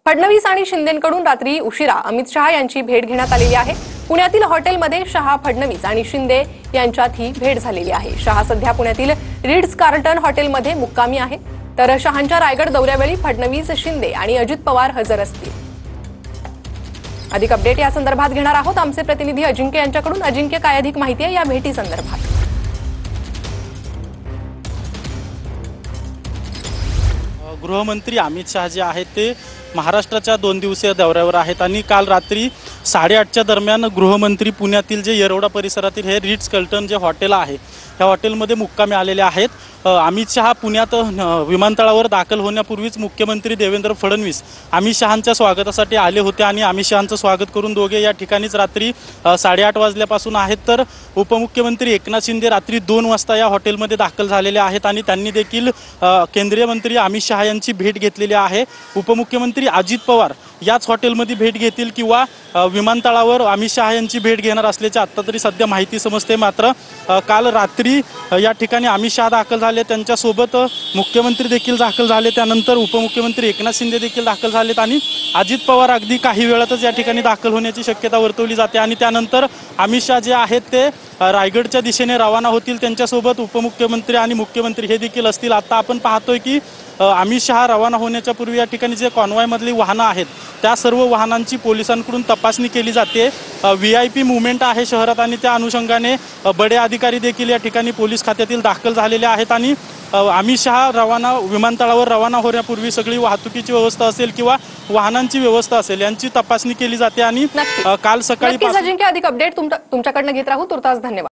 फडणवीस आणि शिंदेंकडून रात्री उशिरा अमित शहा यांची भेट घेण्यात आलेली आहे। पुण्यातील हॉटेलमध्ये शहा, फडणवीस आणि शिंदे यांच्यात ही भेट झालेली आहे। शहा सध्या पुण्यातील रिट्स कार्लटन हॉटेलमध्ये मुक्कामी आहे, तर शहांच्या रायगड दौऱ्यावेळी फडणवीस, शिंदे आणि अजित पवार हजर असतील। अधिक अपडेट या संदर्भात घेणार आहोत आमचे प्रतिनिधी अजिंक्य यांच्याकडून। अजिंक्य, काय अधिक माहिती आहे या भेटी संदर्भात? गृहमंत्री अमित शहा जे आहेत ते महाराष्ट्राच्या 2 दिवसीय दौऱ्यावर आहेत आणि काल रात्री 8:30च्या दरम्यान गृहमंत्री पुण्यातील जे येरवडा परिसरातील हे रिट्स कार्लटन जे हॉटेल आहे या हॉटेलमध्ये मुक्कामी आलेले आहेत। अमित शहा पुण्यात विमानतळावर दाखल होण्यापूर्वीच मुख्यमंत्री देवेंद्र फडणवीस अमित शहांच्या स्वागतासाठी आले होते आणि अमित शहांचं स्वागत करून दोघे या ठिकाणीच रात्री 8:30 वाजल्यापासून आहेत। तर उपमुख्यमंत्री एकनाथ शिंदे रात्री 2 वाजता या हॉटेलमध्ये दाखल झालेले आहेत आणि त्यांनी देखील केंद्रीय मंत्री अमित शहा यांची भेट घेतलेली आहे। उपमुख्यमंत्री अजित पवार याच हॉटेलमध्ये भेट घेतील किंवा विमानतळावर अमित शहा यांची भेट घेणार असल्याची आता तरी सध्या माहिती समजते। मात्र काल रात्री या ठिकाणी अमित शहा दाखल झाले, त्यांच्यासोबत मुख्यमंत्री देखील दाखल झाले, त्यानंतर उपमुख्यमंत्री एकनाथ शिंदे देखील दाखल झालेत आणि अजित पवार अगदी काही वेळातच या ठिकाणी दाखल होण्याची शक्यता वर्तवली जाते आणि त्यानंतर अमित शहा जे आहेत ते रायगडच्या दिशेने रवाना होतील। त्यांच्यासोबत उपमुख्यमंत्री आणि मुख्यमंत्री हे देखील असतील। आता आपण पाहतोय की अमित शहा रवाना होण्याच्या पूर्वी या ठिकाणी जे कॉन्वॉयमधली वाहनं आहेत त्या सर्व वाहनांची पोलिसांकडून तपासणी केली जाते। VIP मूव्हमेंट आहे शहरात आणि त्या अनुषंगाने बडे अधिकारी देखील या ठिकाणी पोलीस खात्यातील दाखल झालेले आहेत आणि अमित शहा विमानतळावर रवाना होण्यापूर्वी सगळी वाहतुकीची व्यवस्था असेल किंवा वाहनांची व्यवस्था असेल यांची तपासणी केली जाते आणि काल सकाळी अजिंक्य अधिक अपडेट तुमच्याकडनं घेत राहू। तुर्तास धन्यवाद।